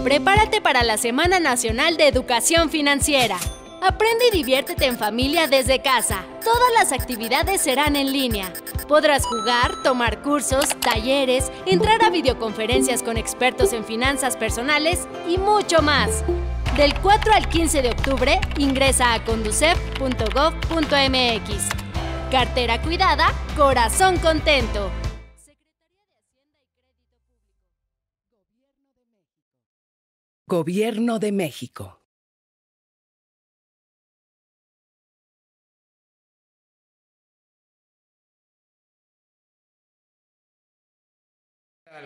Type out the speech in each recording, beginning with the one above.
Prepárate para la Semana Nacional de Educación Financiera. Aprende y diviértete en familia desde casa. Todas las actividades serán en línea. Podrás jugar, tomar cursos, talleres, entrar a videoconferencias con expertos en finanzas personales y mucho más. Del 4 al 15 de octubre, ingresa a conducef.gov.mx. Cartera cuidada, corazón contento. Gobierno de México.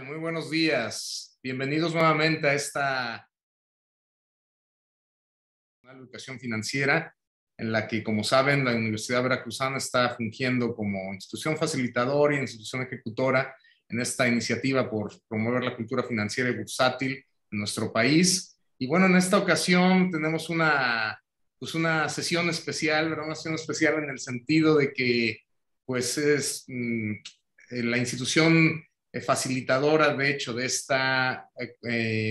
Muy buenos días. Bienvenidos nuevamente a esta educación financiera en la que, como saben, la Universidad Veracruzana está fungiendo como institución facilitadora y institución ejecutora en esta iniciativa por promover la cultura financiera y bursátil en nuestro país. Y bueno, en esta ocasión tenemos una sesión especial, ¿verdad? Una sesión especial en el sentido de que pues es la institución facilitadora, de hecho, de esta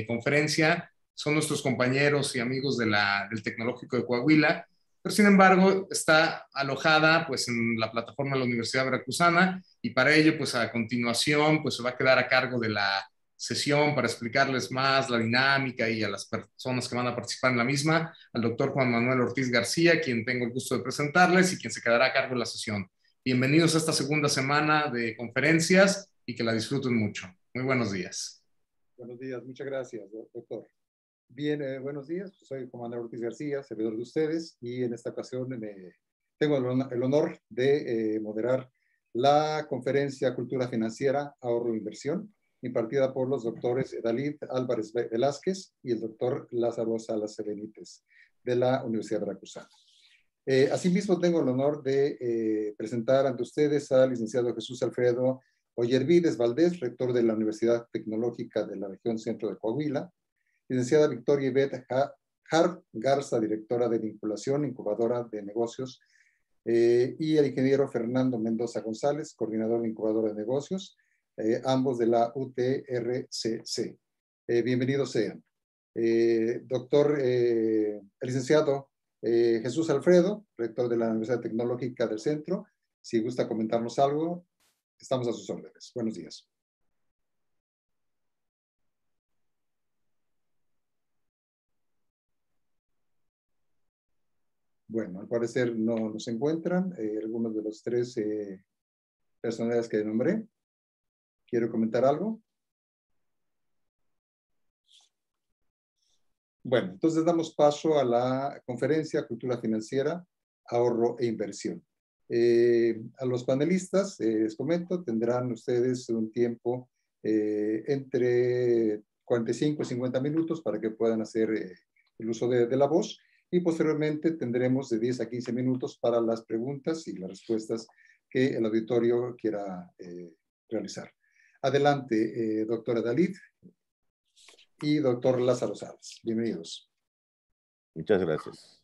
conferencia son nuestros compañeros y amigos del Tecnológico de Coahuila, pero sin embargo está alojada pues en la plataforma de la Universidad Veracruzana, y para ello pues a continuación pues se va a quedar a cargo de la sesión para explicarles más la dinámica y a las personas que van a participar en la misma, al doctor Juan Manuel Ortiz García, quien tengo el gusto de presentarles y quien se quedará a cargo de la sesión. Bienvenidos a esta segunda semana de conferencias y que la disfruten mucho. Muy buenos días. Buenos días, muchas gracias, doctor. Bien, buenos días, soy Juan Manuel Ortiz García, servidor de ustedes, y en esta ocasión tengo el honor de moderar la conferencia Cultura Financiera, Ahorro e Inversión, impartida por los doctores Dalit Álvarez Velázquez y el doctor Lázaro Salas Benítez de la Universidad Veracruzana. Asimismo, tengo el honor de presentar ante ustedes al licenciado Jesús Alfredo Ollervides Valdés, rector de la Universidad Tecnológica de la región centro de Coahuila, licenciada Victoria Ivette Hart Garza, directora de vinculación, incubadora de negocios, y el ingeniero Fernando Mendoza González, coordinador de incubadora de negocios, ambos de la UTRCC. Bienvenidos sean. El licenciado Jesús Alfredo, rector de la Universidad Tecnológica del Centro, si gusta comentarnos algo, estamos a sus órdenes. Buenos días. Bueno, al parecer no nos encuentran algunos de los tres personalidades que nombré. ¿Quiero comentar algo? Bueno, entonces damos paso a la conferencia Cultura Financiera, Ahorro e Inversión. A los panelistas, les comento, tendrán ustedes un tiempo entre 45 y 50 minutos para que puedan hacer el uso de la voz, y posteriormente tendremos de 10 a 15 minutos para las preguntas y las respuestas que el auditorio quiera realizar. Adelante, doctora Dalit y doctor Lázaro Salas. Bienvenidos. Muchas gracias.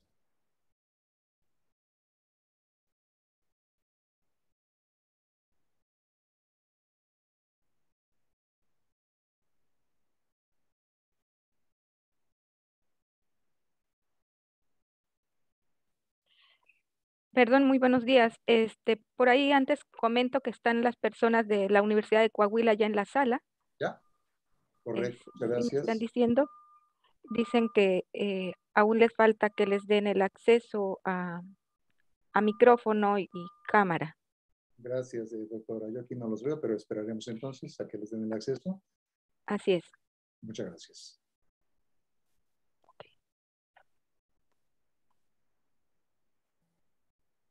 Perdón, muy buenos días. Por ahí antes comento que están las personas de la Universidad de Coahuila ya en la sala. Ya, correcto, gracias. Me están diciendo, dicen que aún les falta que les den el acceso a micrófono y cámara. Gracias, doctora. Yo aquí no los veo, pero esperaremos entonces a que les den el acceso. Así es. Muchas gracias.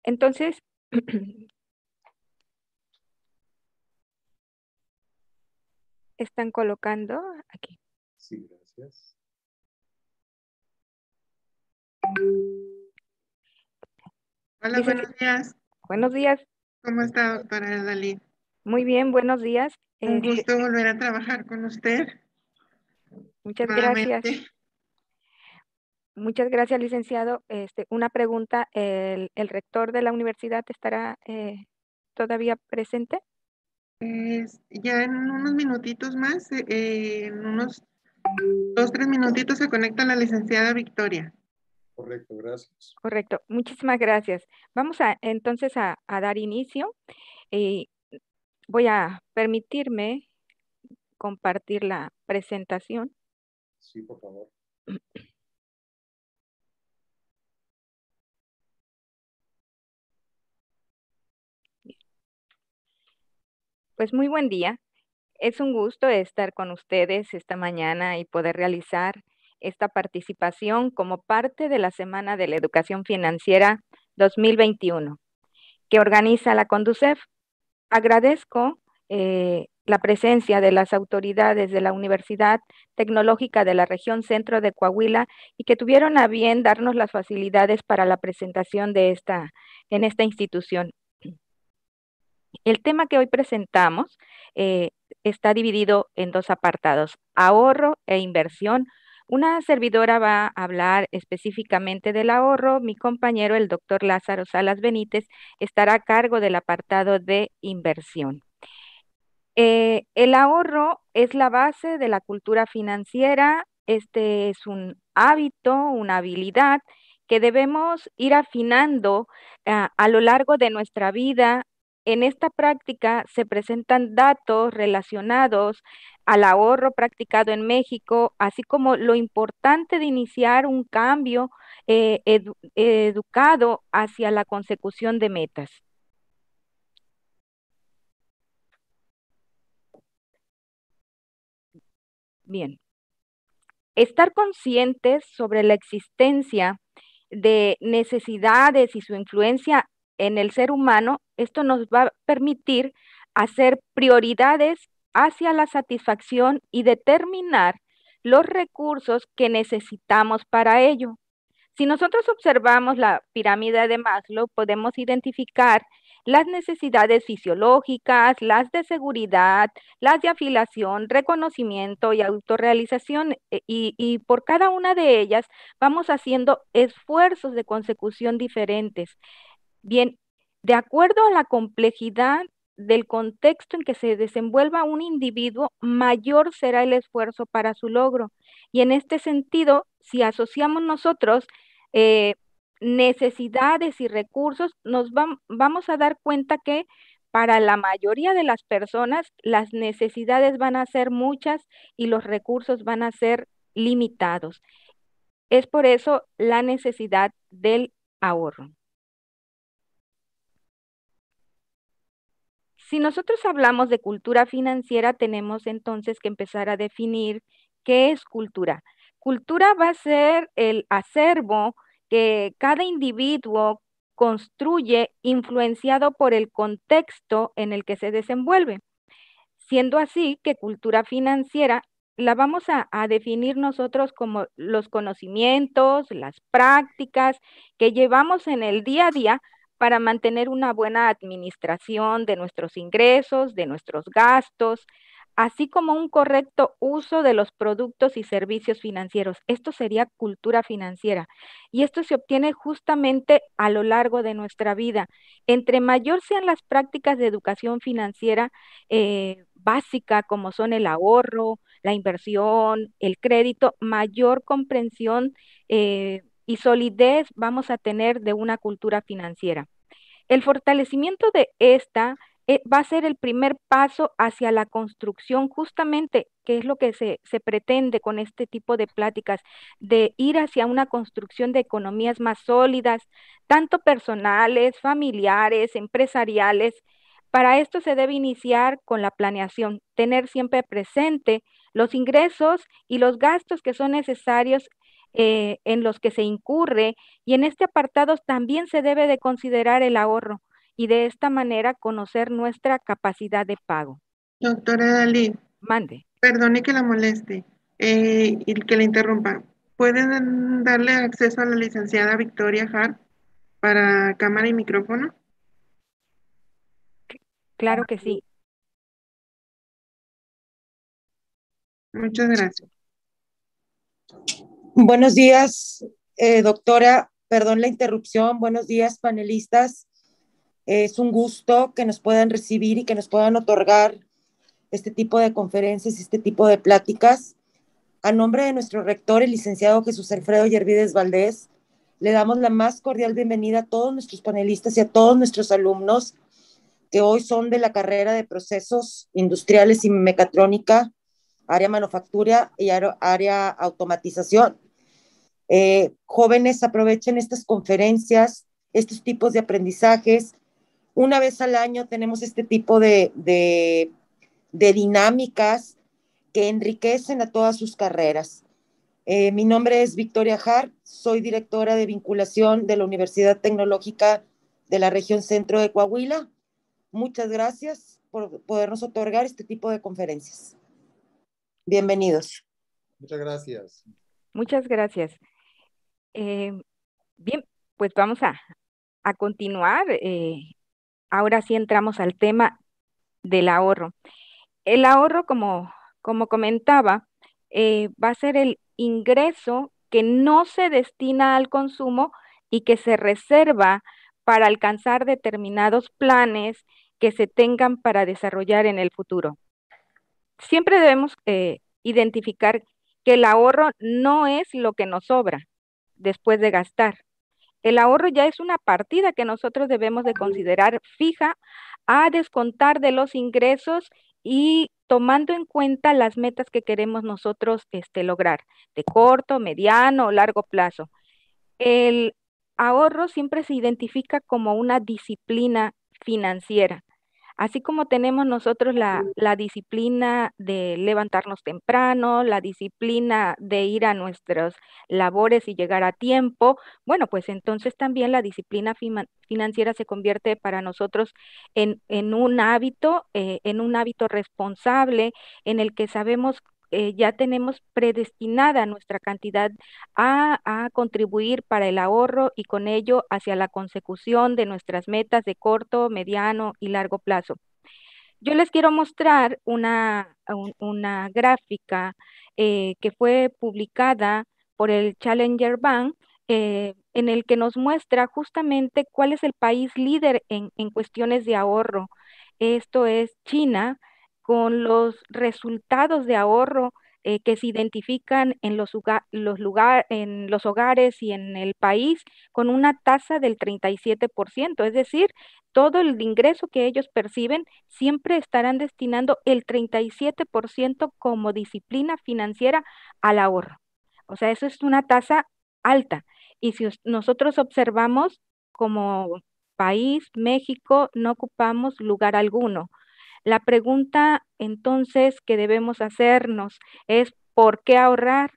Entonces, están colocando aquí. Sí, gracias. Hola, buenos días. Buenos días. ¿Cómo está, doctora Dalit? Muy bien, buenos días. Un gusto volver a trabajar con usted. Muchas nuevamente. gracias. Muchas gracias, licenciado. Una pregunta, ¿el rector de la universidad estará todavía presente? Ya en unos minutitos más, en unos 2-3 minutitos se conecta la licenciada Victoria. Correcto, gracias. Correcto, muchísimas gracias. Vamos entonces a dar inicio. Voy a permitirme compartir la presentación. Sí, por favor. Pues muy buen día. Es un gusto estar con ustedes esta mañana y poder realizar esta participación como parte de la Semana de la Educación Financiera 2021 que organiza la Conducef. Agradezco la presencia de las autoridades de la Universidad Tecnológica de la Región Centro de Coahuila y que tuvieron a bien darnos las facilidades para la presentación de en esta institución. El tema que hoy presentamos está dividido en dos apartados, ahorro e inversión. Una servidora va a hablar específicamente del ahorro. Mi compañero, el doctor Lázaro Salas Benítez, estará a cargo del apartado de inversión. El ahorro es la base de la cultura financiera. Este es un hábito, una habilidad que debemos ir afinando a lo largo de nuestra vida. En esta práctica se presentan datos relacionados al ahorro practicado en México, así como lo importante de iniciar un cambio educado hacia la consecución de metas. Bien. Estar conscientes sobre la existencia de necesidades y su influencia en el ser humano, esto nos va a permitir hacer prioridades hacia la satisfacción y determinar los recursos que necesitamos para ello. Si nosotros observamos la pirámide de Maslow, podemos identificar las necesidades fisiológicas, las de seguridad, las de afiliación, reconocimiento y autorrealización, y por cada una de ellas vamos haciendo esfuerzos de consecución diferentes. Bien, de acuerdo a la complejidad del contexto en que se desenvuelva un individuo, mayor será el esfuerzo para su logro. Y en este sentido, si asociamos nosotros necesidades y recursos, vamos a dar cuenta que para la mayoría de las personas, las necesidades van a ser muchas y los recursos van a ser limitados. Es por eso la necesidad del ahorro. Si nosotros hablamos de cultura financiera, tenemos entonces que empezar a definir qué es cultura. Cultura va a ser el acervo que cada individuo construye influenciado por el contexto en el que se desenvuelve. Siendo así que cultura financiera la vamos a definir nosotros como los conocimientos, las prácticas que llevamos en el día a día para mantener una buena administración de nuestros ingresos, de nuestros gastos, así como un correcto uso de los productos y servicios financieros. Esto sería cultura financiera. Y esto se obtiene justamente a lo largo de nuestra vida. Entre mayor sean las prácticas de educación financiera básica, como son el ahorro, la inversión, el crédito, mayor comprensión y solidez vamos a tener de una cultura financiera. El fortalecimiento de esta va a ser el primer paso hacia la construcción, justamente, que es lo que se pretende con este tipo de pláticas, de ir hacia una construcción de economías más sólidas, tanto personales, familiares, empresariales. Para esto se debe iniciar con la planeación, tener siempre presente los ingresos y los gastos que son necesarios en los que se incurre, y en este apartado también se debe de considerar el ahorro y de esta manera conocer nuestra capacidad de pago. Doctora Dalí, Mande. perdone que la moleste y que la interrumpa. ¿Pueden darle acceso a la licenciada Victoria Hart para cámara y micrófono? Claro que sí. Muchas gracias. Buenos días, doctora. Perdón la interrupción. Buenos días, panelistas. Es un gusto que nos puedan recibir y que nos puedan otorgar este tipo de conferencias, este tipo de pláticas. A nombre de nuestro rector, el licenciado Jesús Alfredo Yervides Valdés, le damos la más cordial bienvenida a todos nuestros panelistas y a todos nuestros alumnos que hoy son de la carrera de Procesos Industriales y Mecatrónica, área manufactura y área automatización. Jóvenes, aprovechen estas conferencias, estos tipos de aprendizajes. Una vez al año tenemos este tipo de dinámicas que enriquecen a todas sus carreras. Mi nombre es Victoria Hart, soy directora de vinculación de la Universidad Tecnológica de la región centro de Coahuila. Muchas gracias por podernos otorgar este tipo de conferencias. Bienvenidos. Muchas gracias. Muchas gracias. Bien, pues vamos a continuar. Ahora sí entramos al tema del ahorro. El ahorro, como comentaba, va a ser el ingreso que no se destina al consumo y que se reserva para alcanzar determinados planes que se tengan para desarrollar en el futuro. Siempre debemos identificar que el ahorro no es lo que nos sobra después de gastar. El ahorro ya es una partida que nosotros debemos de considerar fija a descontar de los ingresos y tomando en cuenta las metas que queremos nosotros lograr, de corto, mediano o largo plazo. El ahorro siempre se identifica como una disciplina financiera. Así como tenemos nosotros la disciplina de levantarnos temprano, la disciplina de ir a nuestras labores y llegar a tiempo, bueno, pues entonces también la disciplina financiera se convierte para nosotros en un hábito responsable en el que sabemos ya tenemos predestinada nuestra cantidad a contribuir para el ahorro y con ello hacia la consecución de nuestras metas de corto, mediano y largo plazo. Yo les quiero mostrar una gráfica que fue publicada por el Challenger Bank en el que nos muestra justamente cuál es el país líder en cuestiones de ahorro. Esto es China, con los resultados de ahorro que se identifican en los hogares y en el país con una tasa del 37%, es decir, todo el ingreso que ellos perciben siempre estarán destinando el 37% como disciplina financiera al ahorro. O sea, eso es una tasa alta. Y si nosotros observamos como país, México, no ocupamos lugar alguno. La pregunta entonces que debemos hacernos es ¿por qué ahorrar?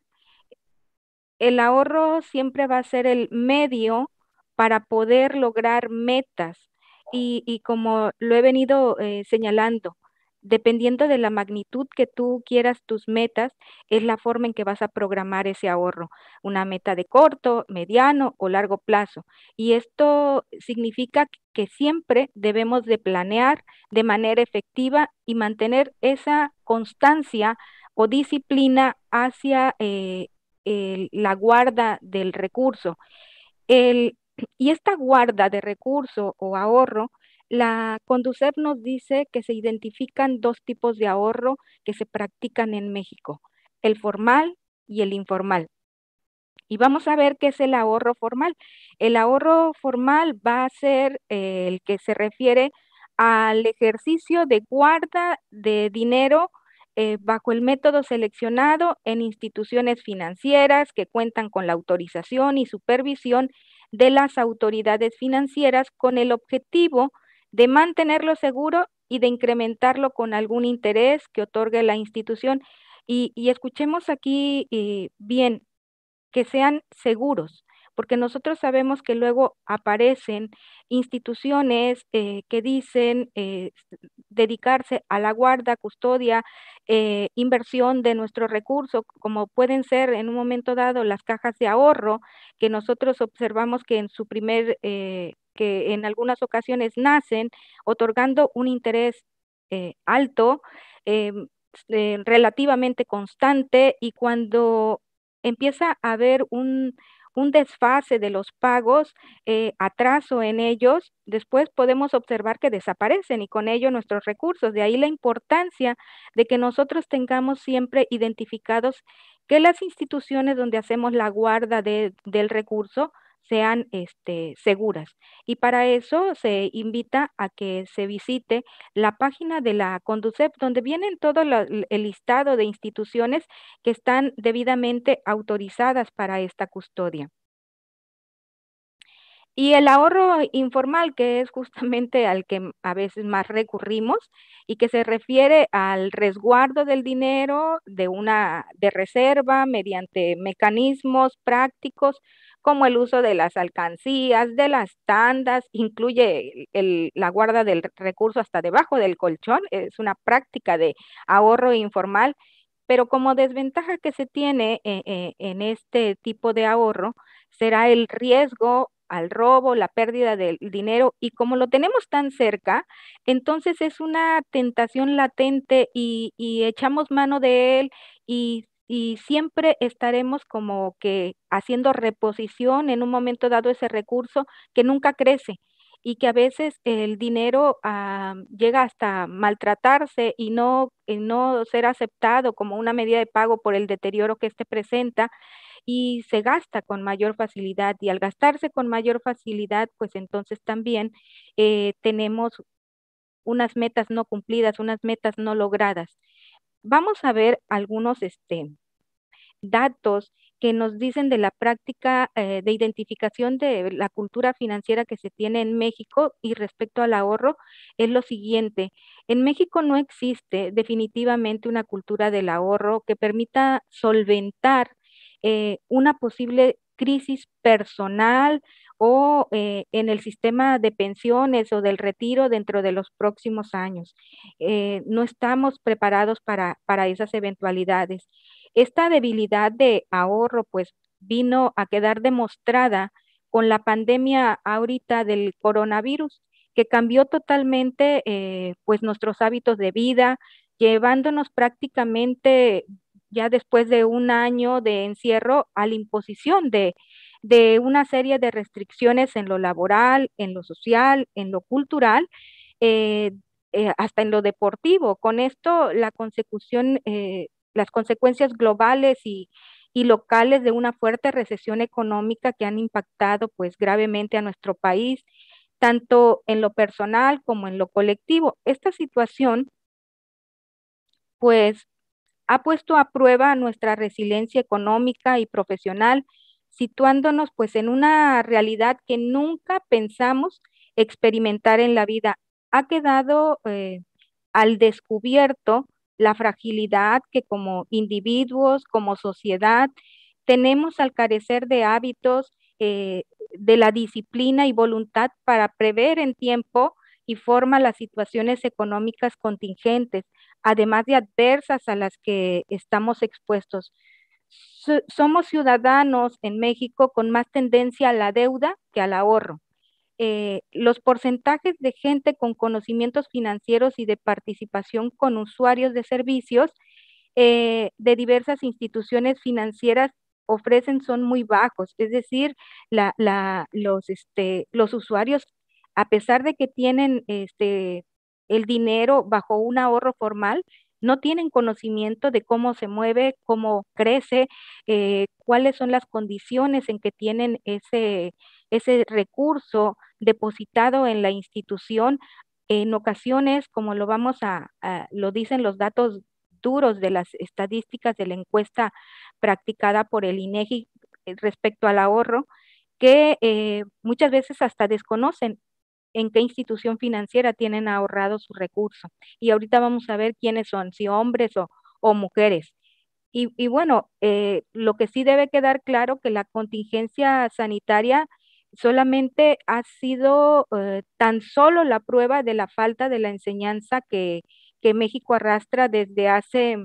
El ahorro siempre va a ser el medio para poder lograr metas y como lo he venido señalando, dependiendo de la magnitud que tú quieras tus metas, es la forma en que vas a programar ese ahorro, una meta de corto, mediano o largo plazo. Y esto significa que siempre debemos de planear de manera efectiva y mantener esa constancia o disciplina hacia la guarda del recurso. Y esta guarda de recurso o ahorro, la Conducef nos dice que se identifican dos tipos de ahorro que se practican en México, el formal y el informal. Y vamos a ver qué es el ahorro formal. El ahorro formal va a ser el que se refiere al ejercicio de guarda de dinero bajo el método seleccionado en instituciones financieras que cuentan con la autorización y supervisión de las autoridades financieras con el objetivo de mantenerlo seguro y de incrementarlo con algún interés que otorgue la institución. Y escuchemos aquí bien, que sean seguros, porque nosotros sabemos que luego aparecen instituciones que dicen dedicarse a la guarda, custodia, inversión de nuestros recursos, como pueden ser en un momento dado las cajas de ahorro, que nosotros observamos que en su que en algunas ocasiones nacen otorgando un interés alto, relativamente constante, y cuando empieza a haber un desfase de los pagos, atraso en ellos, después podemos observar que desaparecen y con ello nuestros recursos. De ahí la importancia de que nosotros tengamos siempre identificados que las instituciones donde hacemos la guarda del recurso sean seguras. Y para eso se invita a que se visite la página de la Conducef, donde vienen todo el listado de instituciones que están debidamente autorizadas para esta custodia. Y el ahorro informal, que es justamente al que a veces más recurrimos y que se refiere al resguardo del dinero de reserva mediante mecanismos prácticos como el uso de las alcancías, de las tandas, incluye la guarda del recurso hasta debajo del colchón, es una práctica de ahorro informal, pero como desventaja que se tiene en este tipo de ahorro será el riesgo al robo, la pérdida del dinero, y como lo tenemos tan cerca, entonces es una tentación latente y echamos mano de él y siempre estaremos como que haciendo reposición en un momento dado ese recurso que nunca crece y que a veces el dinero llega hasta maltratarse y no ser aceptado como una medida de pago por el deterioro que éste presenta y se gasta con mayor facilidad y al gastarse con mayor facilidad, pues entonces también tenemos unas metas no cumplidas, unas metas no logradas. Vamos a ver algunos datos que nos dicen de la práctica de identificación de la cultura financiera que se tiene en México y respecto al ahorro es lo siguiente. En México no existe definitivamente una cultura del ahorro que permita solventar una posible crisis personal o en el sistema de pensiones o del retiro dentro de los próximos años. No estamos preparados para esas eventualidades. Esta debilidad de ahorro, pues, vino a quedar demostrada con la pandemia ahorita del coronavirus, que cambió totalmente, pues, nuestros hábitos de vida, llevándonos prácticamente ya después de un año de encierro a la imposición de una serie de restricciones en lo laboral, en lo social, en lo cultural, eh, hasta en lo deportivo. Con esto, las consecuencias globales y locales de una fuerte recesión económica que han impactado pues gravemente a nuestro país, tanto en lo personal como en lo colectivo. Esta situación pues ha puesto a prueba nuestra resiliencia económica y profesional, situándonos pues en una realidad que nunca pensamos experimentar en la vida. Ha quedado al descubierto la fragilidad que como individuos, como sociedad, tenemos al carecer de hábitos, de la disciplina y voluntad para prever en tiempo y forma las situaciones económicas contingentes, además de adversas a las que estamos expuestos. Somos ciudadanos en México con más tendencia a la deuda que al ahorro. Los porcentajes de gente con conocimientos financieros y de participación con usuarios de servicios de diversas instituciones financieras ofrecen son muy bajos, es decir, los usuarios, a pesar de que tienen el dinero bajo un ahorro formal, no tienen conocimiento de cómo se mueve, cómo crece, cuáles son las condiciones en que tienen ese recurso depositado en la institución. En ocasiones, como lo dicen los datos duros de las estadísticas de la encuesta practicada por el INEGI respecto al ahorro, que muchas veces hasta desconocen en qué institución financiera tienen ahorrado su recurso. Y ahorita vamos a ver quiénes son, si hombres o mujeres. Y bueno, lo que sí debe quedar claro que la contingencia sanitaria solamente ha sido tan solo la prueba de la falta de la enseñanza que México arrastra desde hace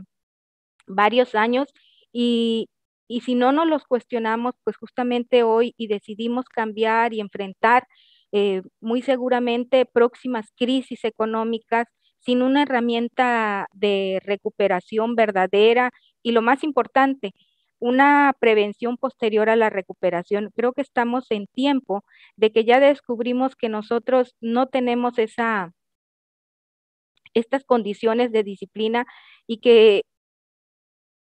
varios años y, y si no nos los cuestionamos, pues justamente hoy y decidimos cambiar y enfrentar muy seguramente próximas crisis económicas sin una herramienta de recuperación verdadera y lo más importante, una prevención posterior a la recuperación. Creo que estamos en tiempo de que ya descubrimos que nosotros no tenemos estas condiciones de disciplina y que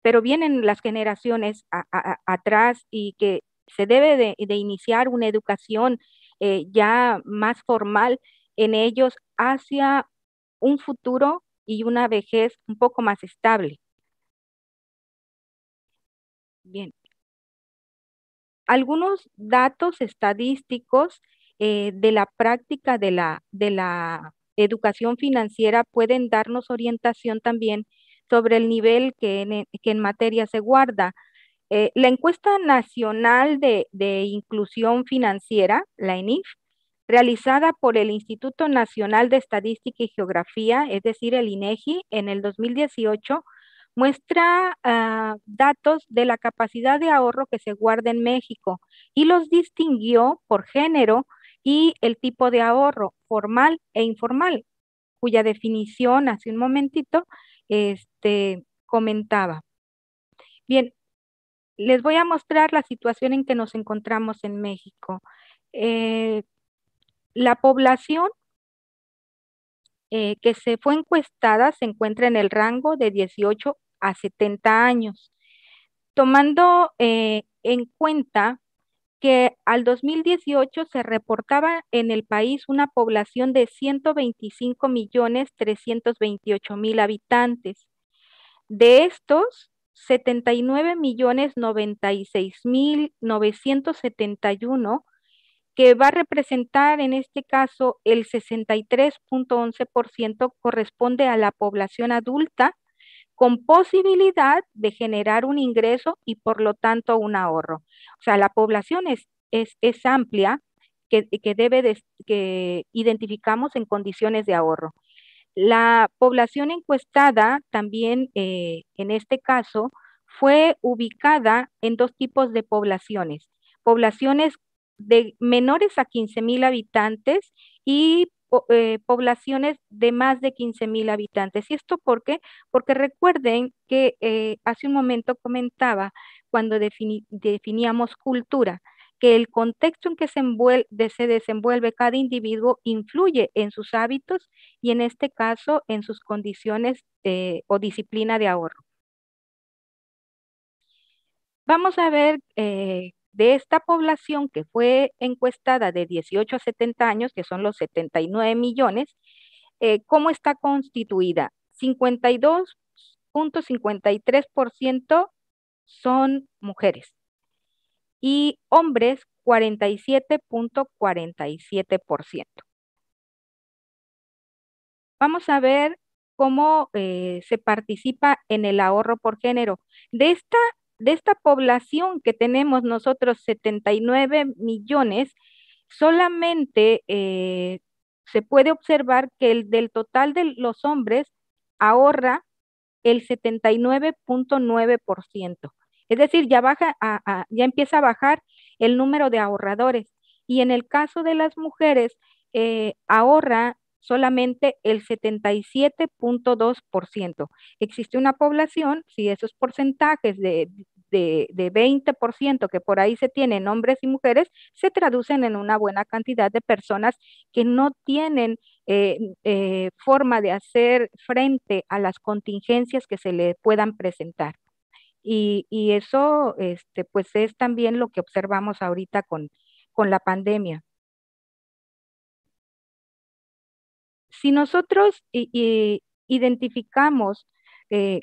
pero vienen las generaciones atrás y que se debe de iniciar una educación ya más formal en ellos hacia un futuro y una vejez un poco más estable. Bien. Algunos datos estadísticos de la práctica de la educación financiera pueden darnos orientación también sobre el nivel que en materia se guarda. La encuesta nacional de inclusión financiera, la ENIF, realizada por el Instituto Nacional de Estadística y Geografía, es decir, el INEGI, en el 2018, muestra datos de la capacidad de ahorro que se guarda en México y los distinguió por género y el tipo de ahorro, formal e informal, cuya definición hace un momentito comentaba. Bien, les voy a mostrar la situación en que nos encontramos en México. La población que se fue encuestada se encuentra en el rango de 18 a 70 años, tomando en cuenta que al 2018 se reportaba en el país una población de 125.328.000 habitantes. De estos, 79.096.971, que va a representar en este caso el 63.11%, corresponde a la población adulta con posibilidad de generar un ingreso y por lo tanto un ahorro. O sea, la población es amplia que identificamos en condiciones de ahorro. La población encuestada también en este caso fue ubicada en dos tipos de poblaciones. Poblaciones de menores a 15.000 habitantes y poblaciones de más de 15.000 habitantes. ¿Y esto por qué? Porque recuerden que hace un momento comentaba cuando definíamos cultura, que el contexto en que se desenvuelve cada individuo influye en sus hábitos y en este caso en sus condiciones o disciplina de ahorro. Vamos a ver de esta población que fue encuestada de 18 a 70 años, que son los 79 millones, ¿cómo está constituida? 52.53% son mujeres y hombres 47.47%. Vamos a ver cómo se participa en el ahorro por género. De esta población que tenemos nosotros, 79 millones, solamente se puede observar que del total de los hombres ahorra el 79.9%. Es decir, ya empieza a bajar el número de ahorradores. Y en el caso de las mujeres, ahorra solamente el 77.2%. Existe una población, si esos porcentajes de 20% que por ahí se tienen hombres y mujeres, se traducen en una buena cantidad de personas que no tienen forma de hacer frente a las contingencias que se le puedan presentar. Y eso pues es también lo que observamos ahorita con la pandemia. Si nosotros identificamos la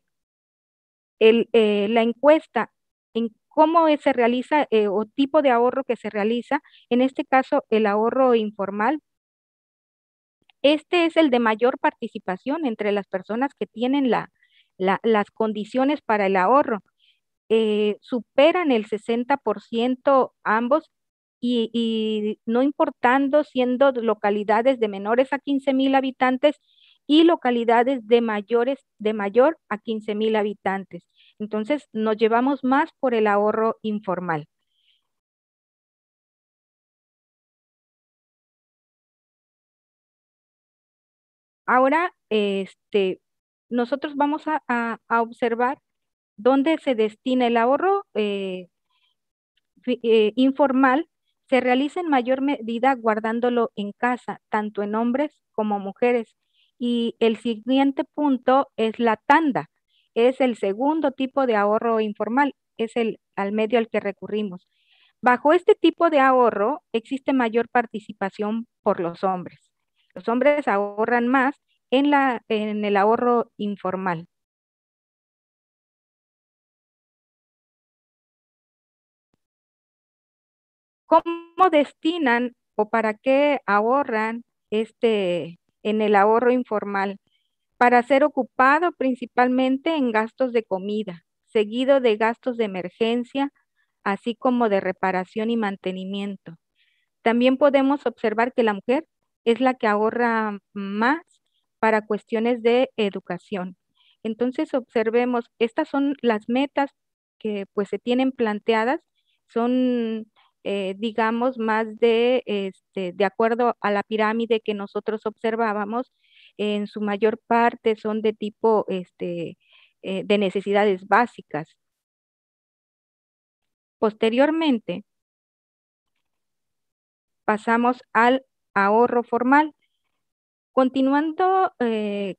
encuesta en cómo se realiza o tipo de ahorro que se realiza, en este caso el ahorro informal, este es el de mayor participación entre las personas que tienen las condiciones para el ahorro. Superan el 60% ambos y no importando siendo localidades de menores a 15.000 habitantes y localidades de mayor a 15.000 habitantes. Entonces, nos llevamos más por el ahorro informal. Ahora, nosotros vamos a observar dónde se destina el ahorro informal. Se realiza en mayor medida guardándolo en casa, tanto en hombres como mujeres. Y el siguiente punto es la tanda. es el segundo tipo de ahorro informal, es al medio al que recurrimos. Bajo este tipo de ahorro existe mayor participación por los hombres. Los hombres ahorran más en el ahorro informal. ¿Cómo destinan o para qué ahorran en el ahorro informal? Para ser ocupado principalmente en gastos de comida, seguido de gastos de emergencia, así como de reparación y mantenimiento. También podemos observar que la mujer es la que ahorra más para cuestiones de educación. Entonces, observemos, estas son las metas que pues se tienen planteadas, son, digamos, más de acuerdo a la pirámide que nosotros observábamos, en su mayor parte son de tipo de necesidades básicas. Posteriormente, pasamos al ahorro formal. Continuando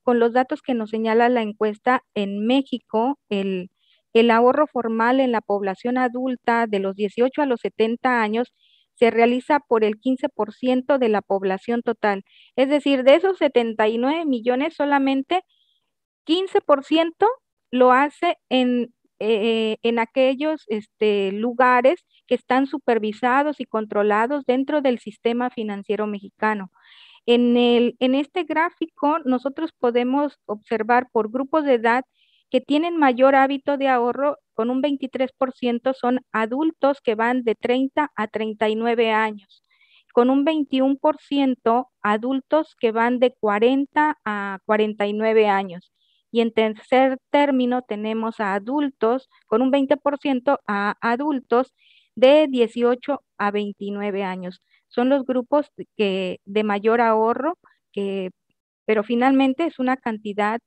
con los datos que nos señala la encuesta, en México, el ahorro formal en la población adulta de los 18 a los 70 años se realiza por el 15% de la población total. Es decir, de esos 79 millones, solamente 15% lo hace en aquellos lugares que están supervisados y controlados dentro del sistema financiero mexicano. En este gráfico nosotros podemos observar por grupos de edad que tienen mayor hábito de ahorro, con un 23% son adultos que van de 30 a 39 años, con un 21% adultos que van de 40 a 49 años. Y en tercer término tenemos a adultos, con un 20% a adultos de 18 a 29 años. Son los grupos de mayor ahorro, pero finalmente es una cantidad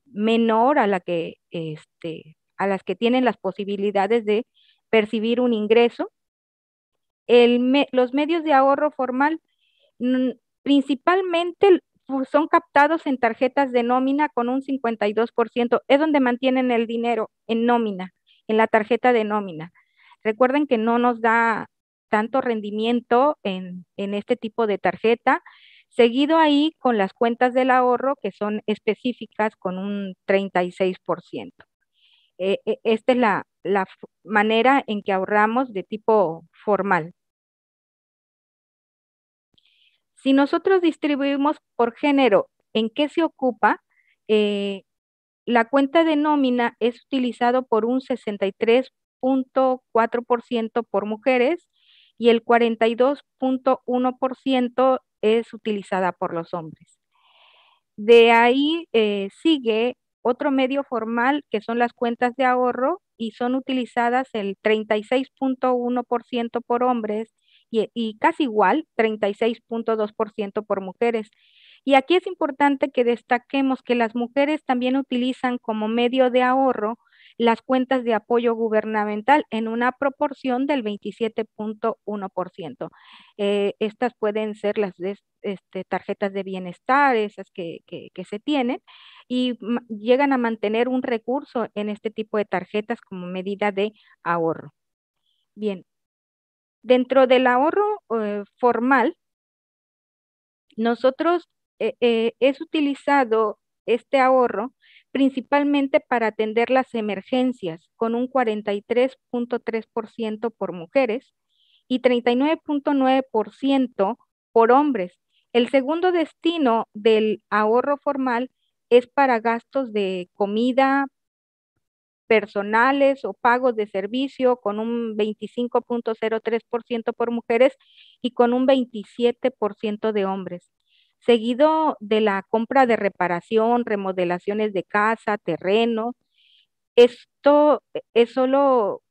menor a a las que tienen las posibilidades de percibir un ingreso. Los medios de ahorro formal principalmente son captados en tarjetas de nómina con un 52%. Es donde mantienen el dinero en nómina, en la tarjeta de nómina. Recuerden que no nos da tanto rendimiento en este tipo de tarjeta, seguido ahí con las cuentas del ahorro que son específicas con un 36%. Esta es la manera en que ahorramos de tipo formal. Si nosotros distribuimos por género en qué se ocupa, la cuenta de nómina es utilizado por un 63.4% por mujeres y el 42.1% es utilizada por los hombres. De ahí sigue otro medio formal que son las cuentas de ahorro y son utilizadas el 36.1% por hombres y casi igual, 36.2% por mujeres. Y aquí es importante que destaquemos que las mujeres también utilizan como medio de ahorro las cuentas de apoyo gubernamental en una proporción del 27.1%. Estas pueden ser las tarjetas de bienestar, esas que se tienen, y llegan a mantener un recurso en este tipo de tarjetas como medida de ahorro. Bien, dentro del ahorro formal, nosotros es utilizado este ahorro principalmente para atender las emergencias, con un 43.3% por mujeres y 39.9% por hombres. El segundo destino del ahorro formal es para gastos de comida, personales o pagos de servicio, con un 25.03% por mujeres y con un 27% de hombres, seguido de la compra de reparación, remodelaciones de casa, terreno. Esto es solo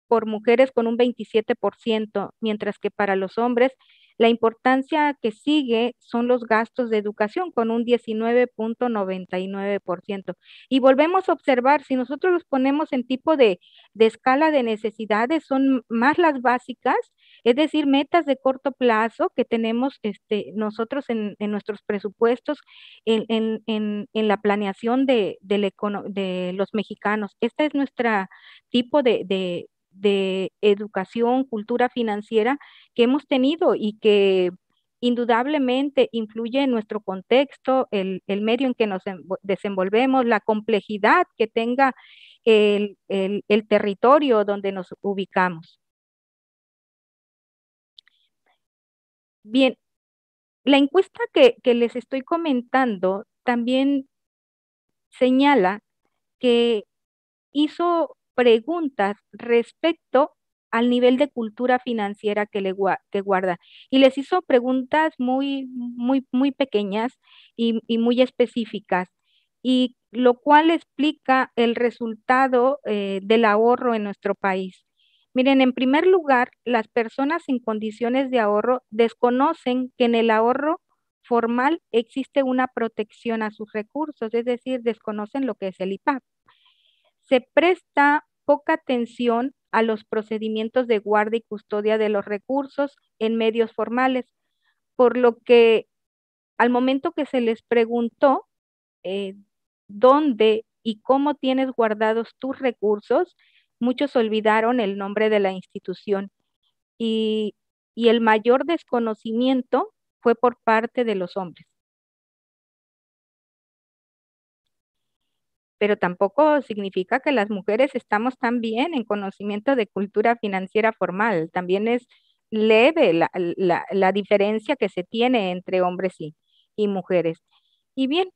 por mujeres con un 27%, mientras que para los hombres la importancia que sigue son los gastos de educación con un 19.99%. Y volvemos a observar, si nosotros los ponemos en tipo de escala de necesidades, son más las básicas Es decir, metas de corto plazo que tenemos nosotros en nuestros presupuestos, en la planeación de los mexicanos. Este es nuestro tipo de educación, cultura financiera que hemos tenido y que indudablemente influye en nuestro contexto, el medio en que nos desenvolvemos, la complejidad que tenga el territorio donde nos ubicamos. Bien, la encuesta que les estoy comentando también señala que hizo preguntas respecto al nivel de cultura financiera que guarda. Y les hizo preguntas muy pequeñas y muy específicas, y lo cual explica el resultado del ahorro en nuestro país. Miren, en primer lugar, las personas en condiciones de ahorro desconocen que en el ahorro formal existe una protección a sus recursos, es decir, desconocen lo que es el IPAP. Se presta poca atención a los procedimientos de guarda y custodia de los recursos en medios formales, por lo que al momento que se les preguntó dónde y cómo tienes guardados tus recursos, muchos olvidaron el nombre de la institución y el mayor desconocimiento fue por parte de los hombres. Pero tampoco significa que las mujeres estamos tan bien en conocimiento de cultura financiera formal. También es leve la diferencia que se tiene entre hombres y mujeres. Y bien,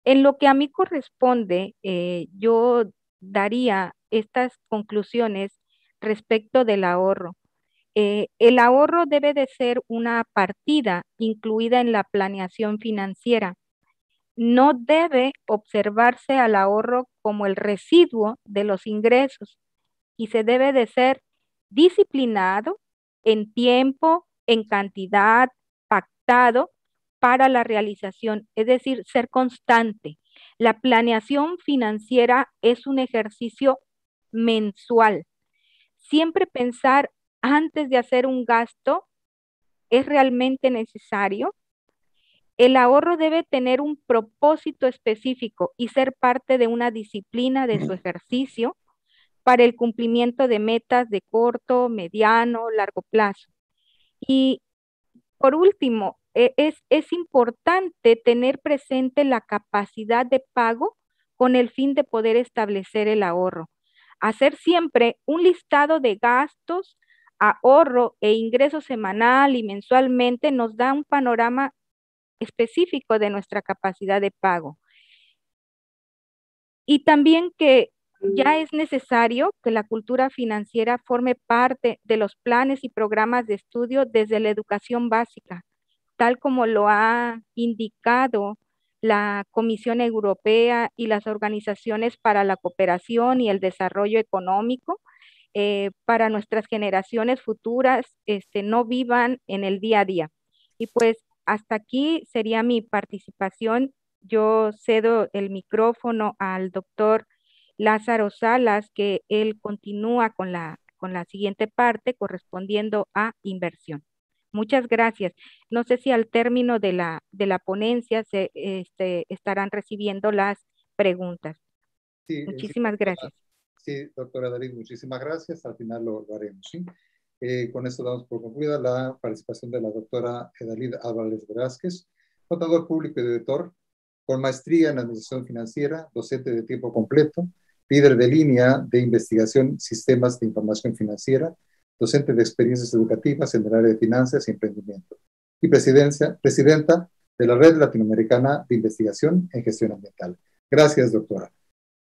en lo que a mí corresponde, yo daría estas conclusiones respecto del ahorro. El ahorro debe de ser una partida incluida en la planeación financiera. No debe observarse al ahorro como el residuo de los ingresos y se debe de ser disciplinado en tiempo, en cantidad, pactado para la realización, es decir, ser constante. La planeación financiera es un ejercicio mensual. Siempre pensar antes de hacer un gasto es realmente necesario. El ahorro debe tener un propósito específico y ser parte de una disciplina de su ejercicio para el cumplimiento de metas de corto, mediano, largo plazo. Y por último, es importante tener presente la capacidad de pago con el fin de poder establecer el ahorro. Hacer siempre un listado de gastos, ahorro e ingreso semanal y mensualmente nos da un panorama específico de nuestra capacidad de pago. Y también que ya es necesario que la cultura financiera forme parte de los planes y programas de estudio desde la educación básica, tal como lo ha indicado la Comisión Europea y las organizaciones para la cooperación y el desarrollo económico, para nuestras generaciones futuras no vivan en el día a día. Y pues hasta aquí sería mi participación. Yo cedo el micrófono al doctor Lázaro Salas, que él continúa con la siguiente parte correspondiendo a inversión. Muchas gracias. No sé si al término de la ponencia se estarán recibiendo las preguntas. Sí, muchísimas gracias. Sí, doctora David, muchísimas gracias. Al final lo haremos, ¿sí? Con esto damos por concluida la participación de la doctora Edalid Álvarez Velázquez, contador público y auditor, con maestría en Administración Financiera, docente de tiempo completo, líder de línea de investigación Sistemas de Información Financiera, docente de experiencias educativas en el área de finanzas y emprendimiento, y presidenta de la Red Latinoamericana de Investigación en Gestión Ambiental. Gracias, doctora.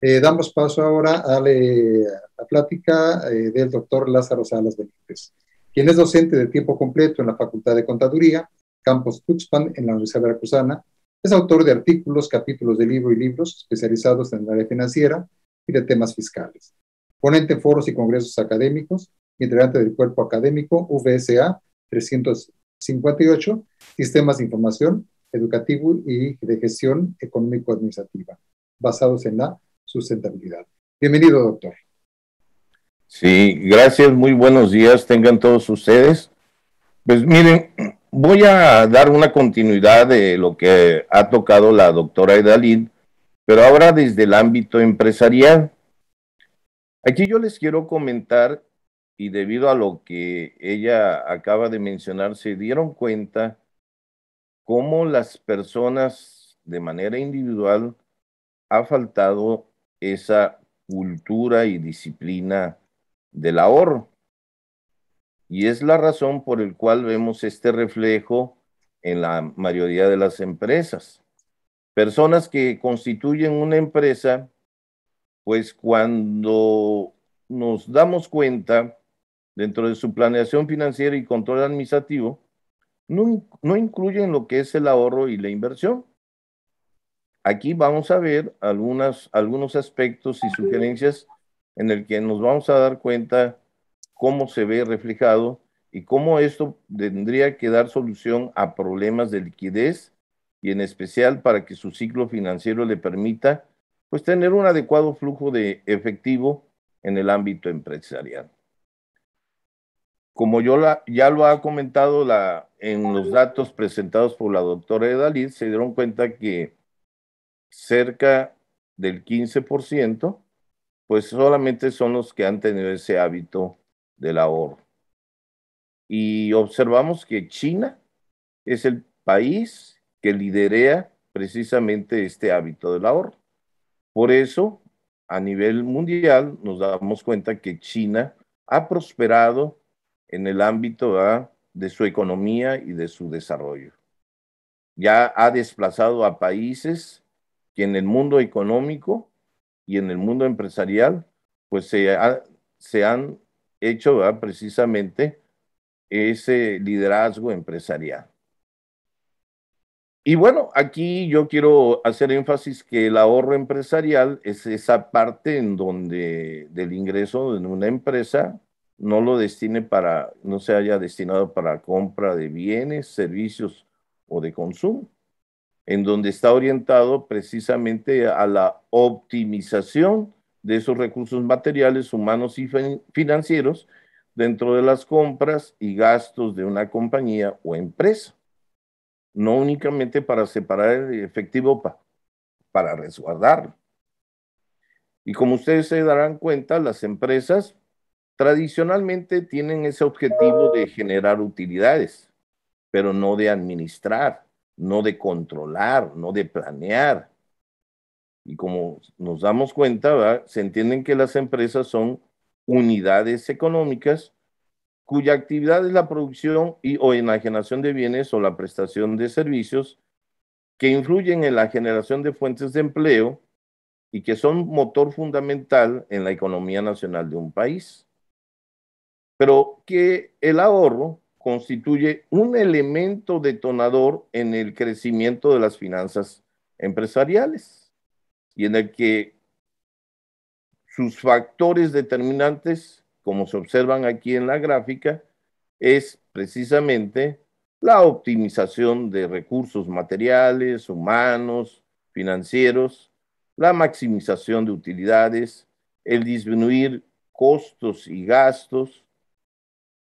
Damos paso ahora a la plática del doctor Lázaro Salas Benítez, quien es docente de tiempo completo en la Facultad de Contaduría, Campus Tuxpan, en la Universidad Veracruzana. Es autor de artículos, capítulos de libro y libros especializados en el área financiera y de temas fiscales. Ponente en foros y congresos académicos, integrante del cuerpo académico VSA 358, Sistemas de Información Educativo y de Gestión Económico-Administrativa, basados en la sustentabilidad. Bienvenido, doctor. Sí, gracias, muy buenos días tengan todos ustedes. Pues miren, voy a dar una continuidad de lo que ha tocado la doctora Idalid, pero ahora desde el ámbito empresarial. Aquí yo les quiero comentar, y debido a lo que ella acaba de mencionar, se dieron cuenta cómo las personas de manera individual ha faltado esa cultura y disciplina del ahorro. Y es la razón por el cual vemos este reflejo en la mayoría de las empresas. Personas que constituyen una empresa, pues cuando nos damos cuenta, dentro de su planeación financiera y control administrativo, no incluyen lo que es el ahorro y la inversión. Aquí vamos a ver algunos aspectos y sugerencias en el que nos vamos a dar cuenta cómo se ve reflejado y cómo esto tendría que dar solución a problemas de liquidez y en especial para que su ciclo financiero le permita pues tener un adecuado flujo de efectivo en el ámbito empresarial. Como ya lo ha comentado en los datos presentados por la doctora Edalid, se dieron cuenta que cerca del 15%, pues solamente son los que han tenido ese hábito del ahorro. Y observamos que China es el país que lidera precisamente este hábito del ahorro. Por eso, a nivel mundial, nos damos cuenta que China ha prosperado en el ámbito de su economía y de su desarrollo. Ya ha desplazado a países que en el mundo económico y en el mundo empresarial, pues se han hecho, ¿verdad?, precisamente ese liderazgo empresarial. Y bueno, aquí yo quiero hacer énfasis que el ahorro empresarial es esa parte en donde del ingreso de una empresa no lo destine no se haya destinado para compra de bienes, servicios o de consumo, en donde está orientado precisamente a la optimización de esos recursos materiales, humanos y financieros dentro de las compras y gastos de una compañía o empresa, no únicamente para separar el efectivo para resguardarlo. Y como ustedes se darán cuenta, las empresas tradicionalmente tienen ese objetivo de generar utilidades, pero no de administrar, no de controlar, no de planear. Y como nos damos cuenta, ¿verdad?, se entienden que las empresas son unidades económicas cuya actividad es la producción o enajenación de bienes o la prestación de servicios que influyen en la generación de fuentes de empleo y que son motor fundamental en la economía nacional de un país. Pero que el ahorro constituye un elemento detonador en el crecimiento de las finanzas empresariales y en el que sus factores determinantes, como se observan aquí en la gráfica, es precisamente la optimización de recursos materiales, humanos, financieros, la maximización de utilidades, el disminuir costos y gastos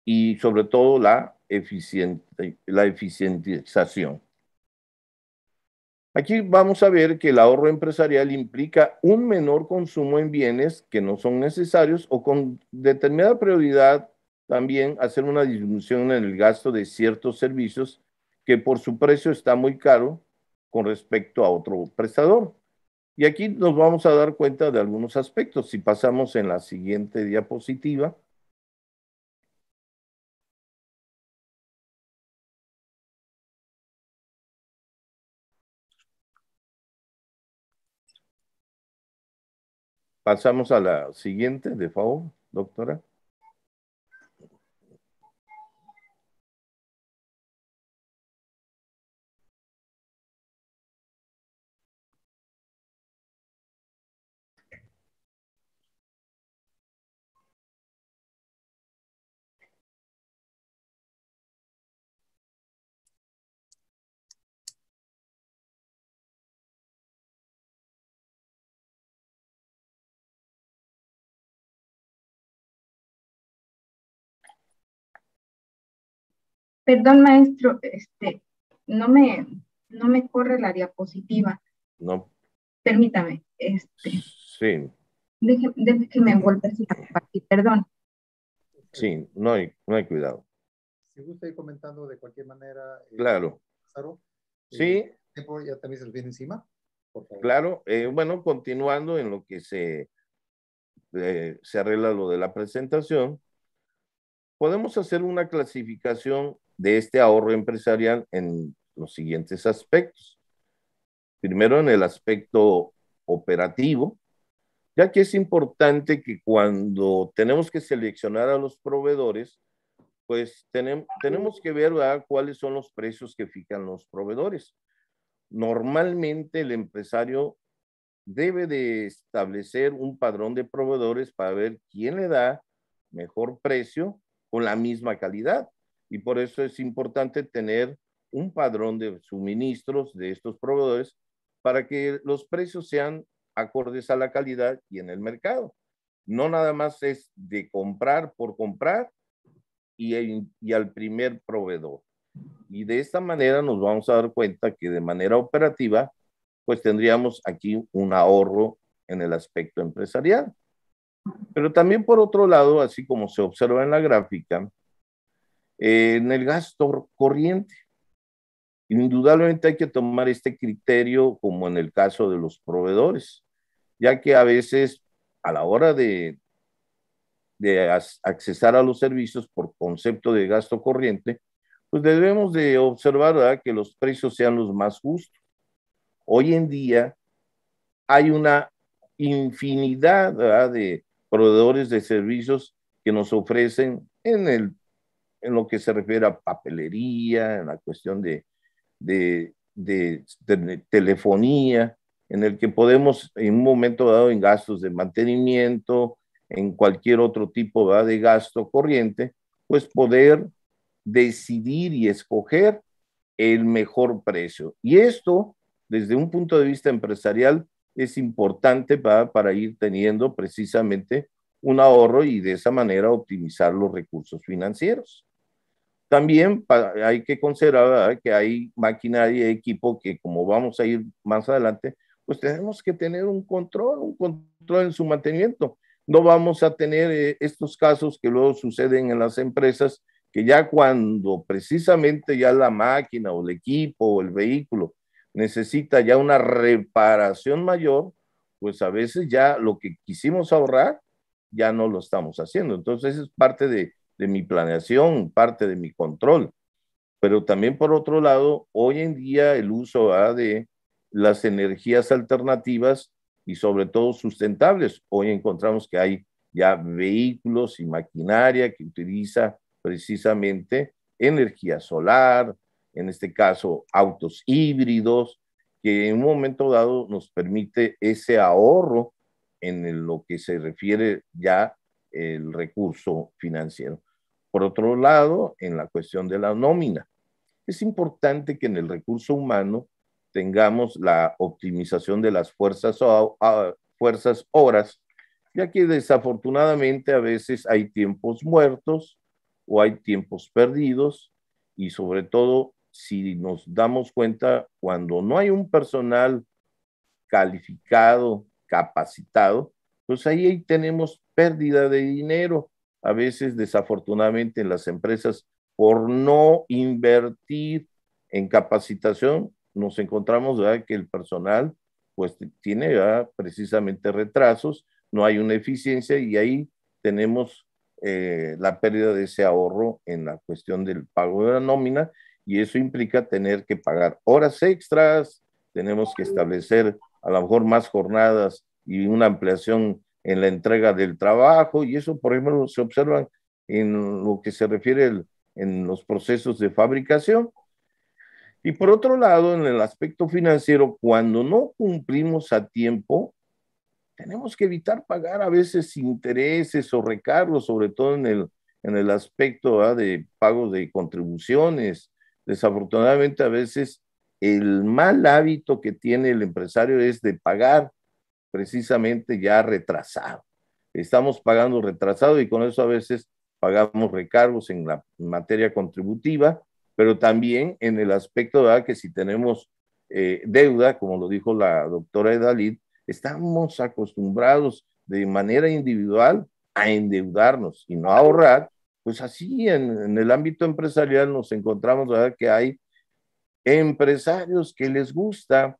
y sobre todo la eficientización. Aquí vamos a ver que el ahorro empresarial implica un menor consumo en bienes que no son necesarios o con determinada prioridad también hacer una disminución en el gasto de ciertos servicios que por su precio está muy caro con respecto a otro prestador. Y aquí nos vamos a dar cuenta de algunos aspectos. Si pasamos en la siguiente diapositiva. Pasamos a la siguiente, de favor, doctora. Perdón, maestro, no me corre la diapositiva. No, Permítame, sí, déjeme volver a compartir, perdón. sí, no hay cuidado. Si gusta ir comentando de cualquier manera, Claro. Lázaro, Sí. ¿el tiempo ya también se nos viene encima? Por favor. Claro, bueno, continuando en lo que se arregla lo de la presentación, podemos hacer una clasificación de este ahorro empresarial en los siguientes aspectos. Primero, en el aspecto operativo, ya que es importante que cuando tenemos que seleccionar a los proveedores, pues tenemos que ver, ¿verdad?, cuáles son los precios que fijan los proveedores. Normalmente el empresario debe de establecer un padrón de proveedores para ver quién le da mejor precio con la misma calidad. Y por eso es importante tener un padrón de suministros de estos proveedores para que los precios sean acordes a la calidad y en el mercado. No nada más es de comprar por comprar y al primer proveedor. Y de esta manera nos vamos a dar cuenta que de manera operativa, pues tendríamos aquí un ahorro en el aspecto empresarial. Pero también por otro lado, así como se observa en la gráfica, en el gasto corriente, indudablemente hay que tomar este criterio como en el caso de los proveedores, ya que a veces a la hora de accesar a los servicios por concepto de gasto corriente, pues debemos de observar, ¿verdad?, que los precios sean los más justos. Hoy en día hay una infinidad, ¿verdad?, de proveedores de servicios que nos ofrecen en lo que se refiere a papelería, en la cuestión de telefonía, en el que podemos en un momento dado en gastos de mantenimiento, en cualquier otro tipo, ¿verdad?, de gasto corriente, pues poder decidir y escoger el mejor precio. Y esto, desde un punto de vista empresarial, es importante para ir teniendo precisamente un ahorro y de esa manera optimizar los recursos financieros. También hay que considerar, ¿verdad?, que hay maquinaria y equipo que, como vamos a ir más adelante, pues tenemos que tener un control en su mantenimiento. No vamos a tener estos casos que luego suceden en las empresas, que ya cuando precisamente ya la máquina o el equipo o el vehículo necesita ya una reparación mayor, pues a veces ya lo que quisimos ahorrar ya no lo estamos haciendo. Entonces es parte de mi planeación, parte de mi control. Pero también por otro lado, hoy en día el uso de las energías alternativas y sobre todo sustentables. Hoy encontramos que hay ya vehículos y maquinaria que utiliza precisamente energía solar, en este caso autos híbridos, que en un momento dado nos permite ese ahorro en lo que se refiere ya el recurso financiero. Por otro lado, en la cuestión de la nómina, es importante que en el recurso humano tengamos la optimización de las fuerzas horas, ya que desafortunadamente a veces hay tiempos muertos o hay tiempos perdidos y sobre todo si nos damos cuenta cuando no hay un personal calificado, capacitado, pues ahí tenemos pérdida de dinero. A veces, desafortunadamente, en las empresas, por no invertir en capacitación, nos encontramos, ¿verdad?, que el personal pues tiene, ¿verdad?, precisamente retrasos, no hay una eficiencia y ahí tenemos la pérdida de ese ahorro en la cuestión del pago de la nómina y eso implica tener que pagar horas extras, tenemos que establecer a lo mejor más jornadas y una ampliación en la entrega del trabajo, y eso, por ejemplo, se observa en lo que se refiere en los procesos de fabricación. Y por otro lado, en el aspecto financiero, cuando no cumplimos a tiempo, tenemos que evitar pagar a veces intereses o recargos, sobre todo en el aspecto de pago de contribuciones. Desafortunadamente, a veces el mal hábito que tiene el empresario es de pagar precisamente ya retrasado. Estamos pagando retrasado y con eso a veces pagamos recargos en la materia contributiva pero también en el aspecto, ¿verdad?, que si tenemos deuda, como lo dijo la doctora Edalid, estamos acostumbrados de manera individual a endeudarnos y no a ahorrar. Pues así en el ámbito empresarial nos encontramos, ¿verdad?, que hay empresarios que les gusta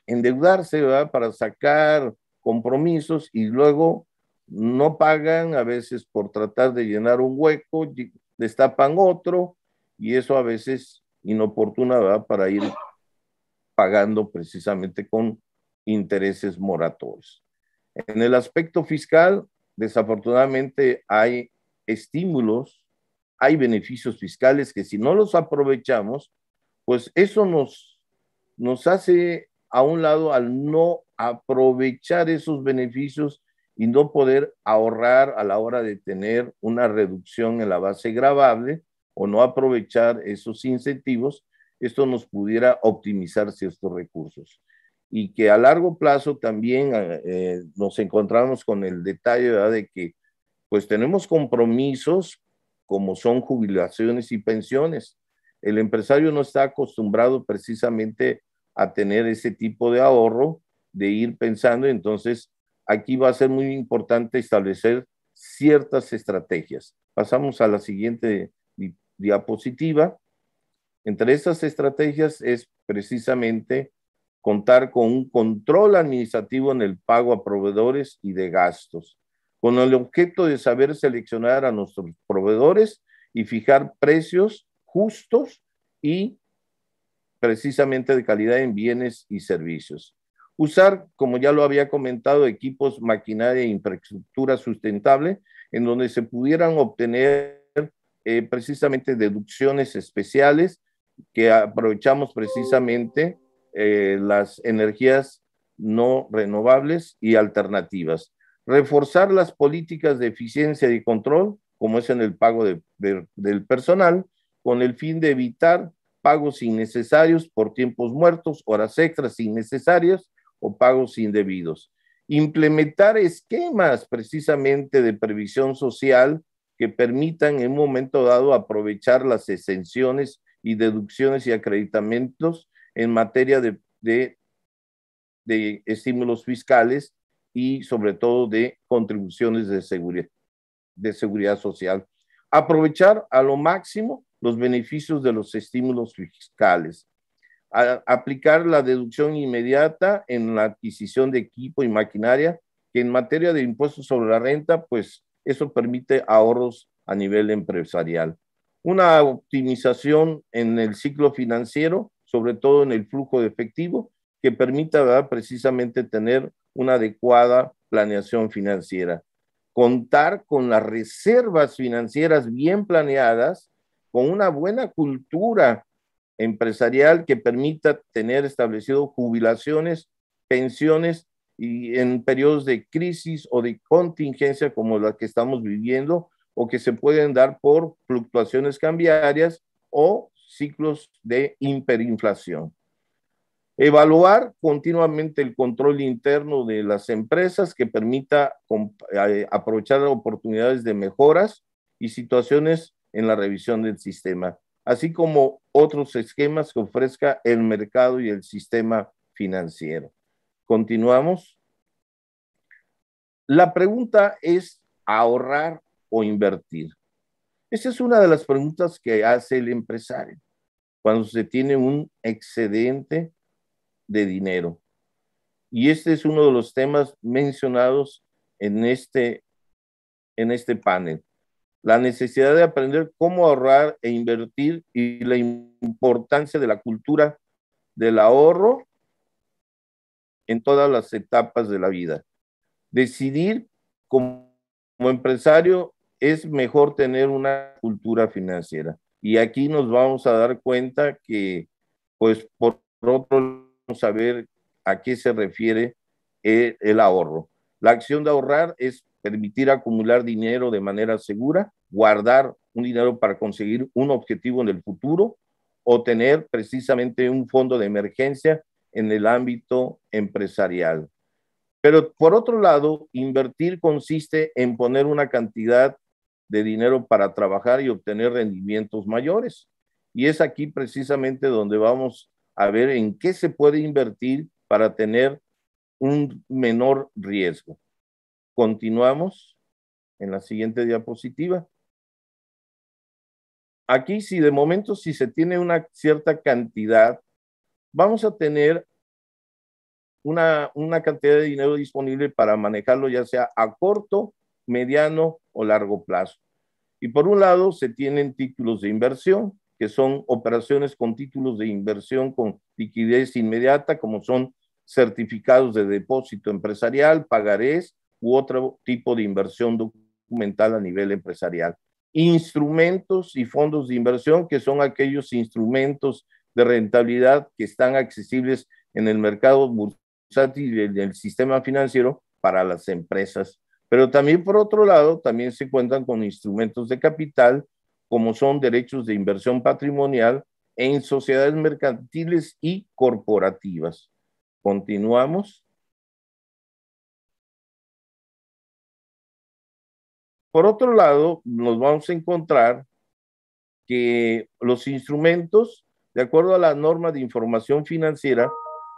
endeudarse, ¿verdad?, para sacar compromisos y luego no pagan, a veces por tratar de llenar un hueco, destapan otro, y eso a veces inoportuna, ¿verdad?, para ir pagando precisamente con intereses moratorios. En el aspecto fiscal, desafortunadamente hay estímulos, hay beneficios fiscales que si no los aprovechamos, pues eso nos hace a un lado al no aprovechar esos beneficios y no poder ahorrar a la hora de tener una reducción en la base gravable o no aprovechar esos incentivos. Esto nos pudiera optimizar ciertos recursos. Y que a largo plazo también nos encontramos con el detalle, ¿verdad?, de que pues tenemos compromisos como son jubilaciones y pensiones. El empresario no está acostumbrado precisamente a tener ese tipo de ahorro, de ir pensando. Entonces aquí va a ser muy importante establecer ciertas estrategias. Pasamos a la siguiente diapositiva. Entre estas estrategias es precisamente contar con un control administrativo en el pago a proveedores y de gastos, con el objeto de saber seleccionar a nuestros proveedores y fijar precios justos y precisamente de calidad en bienes y servicios. Usar, como ya lo había comentado, equipos, maquinaria e infraestructura sustentable, en donde se pudieran obtener precisamente deducciones especiales que aprovechamos precisamente las energías no renovables y alternativas. Reforzar las políticas de eficiencia y control, como es en el pago del personal, con el fin de evitar pagos innecesarios por tiempos muertos, horas extras innecesarias o pagos indebidos. Implementar esquemas precisamente de previsión social que permitan en un momento dado aprovechar las exenciones y deducciones y acreditamientos en materia de estímulos fiscales y sobre todo de contribuciones de seguridad social. Aprovechar a lo máximo los beneficios de los estímulos fiscales. Aplicar la deducción inmediata en la adquisición de equipo y maquinaria, que en materia de impuestos sobre la renta, pues eso permite ahorros a nivel empresarial. Una optimización en el ciclo financiero, sobre todo en el flujo de efectivo, que permita, ¿verdad?, precisamente tener una adecuada planeación financiera. Contar con las reservas financieras bien planeadas, con una buena cultura empresarial que permita tener establecido jubilaciones, pensiones y en periodos de crisis o de contingencia como la que estamos viviendo o que se pueden dar por fluctuaciones cambiarias o ciclos de hiperinflación. Evaluar continuamente el control interno de las empresas que permita aprovechar oportunidades de mejoras y situaciones en la revisión del sistema, así como otros esquemas que ofrezca el mercado y el sistema financiero. Continuamos. La pregunta es ahorrar o invertir. Esa es una de las preguntas que hace el empresario cuando se tiene un excedente de dinero. Y este es uno de los temas mencionados en este panel. La necesidad de aprender cómo ahorrar e invertir y la importancia de la cultura del ahorro en todas las etapas de la vida. Decidir como empresario es mejor tener una cultura financiera. Y aquí nos vamos a dar cuenta que, pues, por otro, saber a qué se refiere el ahorro. La acción de ahorrar es permitir acumular dinero de manera segura, guardar un dinero para conseguir un objetivo en el futuro o tener precisamente un fondo de emergencia en el ámbito empresarial. Pero por otro lado, invertir consiste en poner una cantidad de dinero para trabajar y obtener rendimientos mayores. y es aquí precisamente donde vamos a ver en qué se puede invertir para tener un menor riesgo. Continuamos en la siguiente diapositiva. Aquí, si de momento, si se tiene una cierta cantidad, vamos a tener una cantidad de dinero disponible para manejarlo ya sea a corto, mediano o largo plazo. Y por un lado se tienen títulos de inversión, que son operaciones con títulos de inversión con liquidez inmediata, como son certificados de depósito empresarial, pagarés u otro tipo de inversión documental a nivel empresarial. Instrumentos y fondos de inversión, que son aquellos instrumentos de rentabilidad que están accesibles en el mercado bursátil y en el sistema financiero para las empresas. Pero también, por otro lado, también se cuentan con instrumentos de capital, como son derechos de inversión patrimonial en sociedades mercantiles y corporativas. Continuamos. Por otro lado, nos vamos a encontrar que los instrumentos, de acuerdo a la norma de información financiera,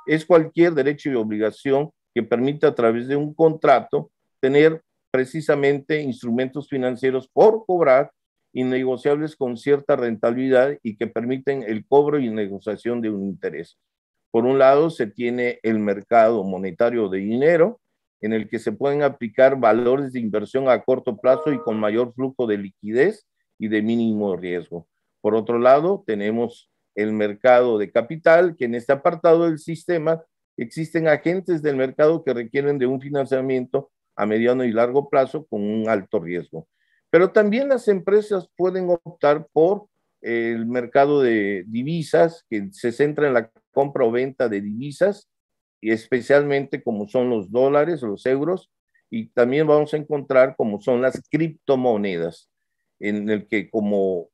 es cualquier derecho y obligación que permita a través de un contrato tener precisamente instrumentos financieros por cobrar innegociables con cierta rentabilidad y que permiten el cobro y negociación de un interés. Por un lado, se tiene el mercado monetario de dinero, en el que se pueden aplicar valores de inversión a corto plazo y con mayor flujo de liquidez y de mínimo riesgo. Por otro lado, tenemos el mercado de capital, que en este apartado del sistema existen agentes del mercado que requieren de un financiamiento a mediano y largo plazo con un alto riesgo. Pero también las empresas pueden optar por el mercado de divisas, que se centra en la compra o venta de divisas, y especialmente como son los dólares, los euros, y también vamos a encontrar como son las criptomonedas, en el que, como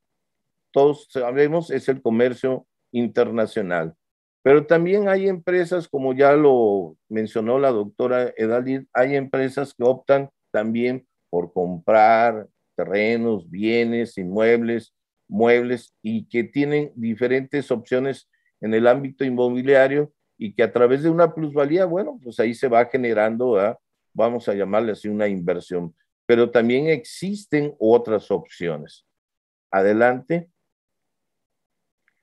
todos sabemos, es el comercio internacional. Pero también hay empresas, como ya lo mencionó la doctora Edalid, hay empresas que optan también por comprar terrenos, bienes, inmuebles, muebles, y que tienen diferentes opciones en el ámbito inmobiliario y que a través de una plusvalía, bueno, pues ahí se va generando, ¿verdad? Vamos a llamarle así una inversión. Pero también existen otras opciones. Adelante.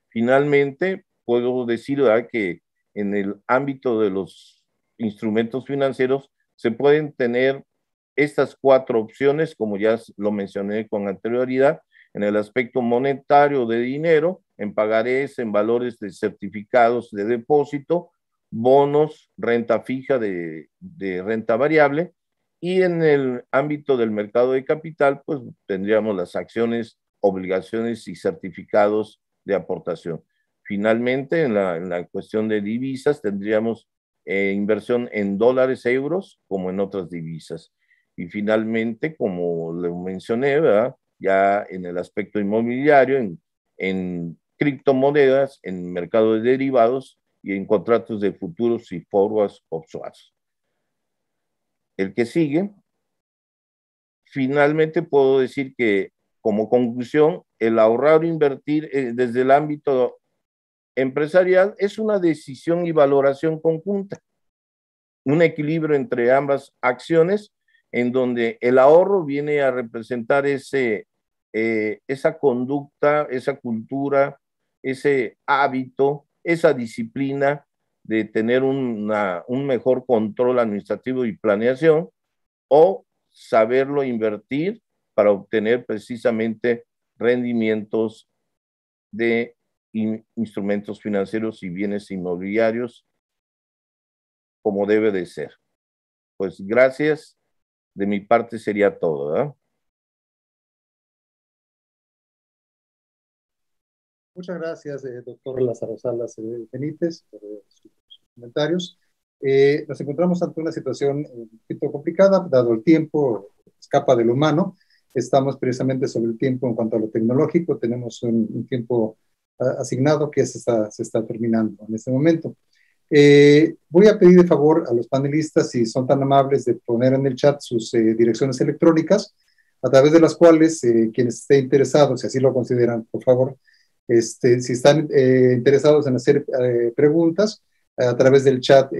Finalmente, puedo decir, ¿verdad?, que en el ámbito de los instrumentos financieros se pueden tener estas 4 opciones, como ya lo mencioné con anterioridad, en el aspecto monetario de dinero, en pagarés, en valores de certificados de depósito, bonos, renta fija de renta variable, y en el ámbito del mercado de capital, pues tendríamos las acciones, obligaciones y certificados de aportación. Finalmente, en la cuestión de divisas, tendríamos inversión en dólares, euros, como en otras divisas. Y finalmente, como lo mencioné, ¿verdad?, ya en el aspecto inmobiliario, en criptomonedas, en mercado de derivados y en contratos de futuros y forwards o swaps. El que sigue, finalmente puedo decir que, como conclusión, el ahorrar o invertir desde el ámbito empresarial es una decisión y valoración conjunta, un equilibrio entre ambas acciones, en donde el ahorro viene a representar esa conducta, esa cultura, ese hábito, esa disciplina de tener un mejor control administrativo y planeación, o saberlo invertir para obtener precisamente rendimientos de instrumentos financieros y bienes inmobiliarios como debe de ser. Pues gracias. De mi parte sería todo, ¿verdad? Muchas gracias, doctor Lázaro Salas Benítez, por sus comentarios. Nos encontramos ante una situación un poquito complicada, dado el tiempo, escapa del humano. Estamos precisamente sobre el tiempo en cuanto a lo tecnológico. Tenemos un tiempo asignado que se está terminando en este momento. Voy a pedir de favor a los panelistas, si son tan amables, de poner en el chat sus direcciones electrónicas, a través de las cuales quienes estén interesados, si así lo consideran, por favor, Si están interesados en hacer preguntas a través del chat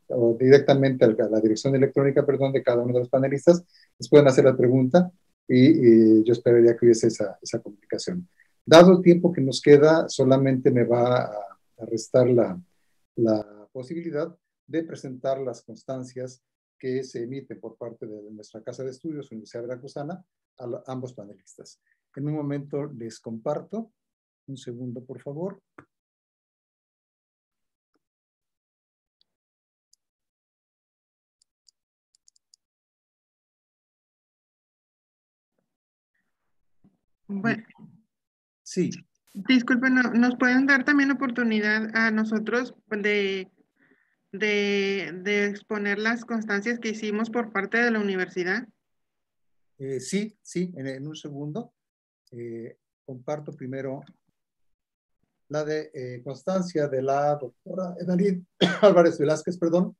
o directamente a la dirección electrónica, perdón, de cada uno de los panelistas, les pueden hacer la pregunta y yo esperaría que hubiese esa comunicación. Dado el tiempo que nos queda, solamente me va a restar la posibilidad de presentar las constancias que se emiten por parte de nuestra Casa de Estudios, Universidad Veracruzana, a ambos panelistas. En un momento les comparto. Un segundo, por favor. Bueno, sí. Disculpen, ¿nos pueden dar también oportunidad a nosotros de exponer las constancias que hicimos por parte de la universidad? Sí, en un segundo. Comparto primero la de constancia de la doctora Edalid Álvarez Velázquez, perdón,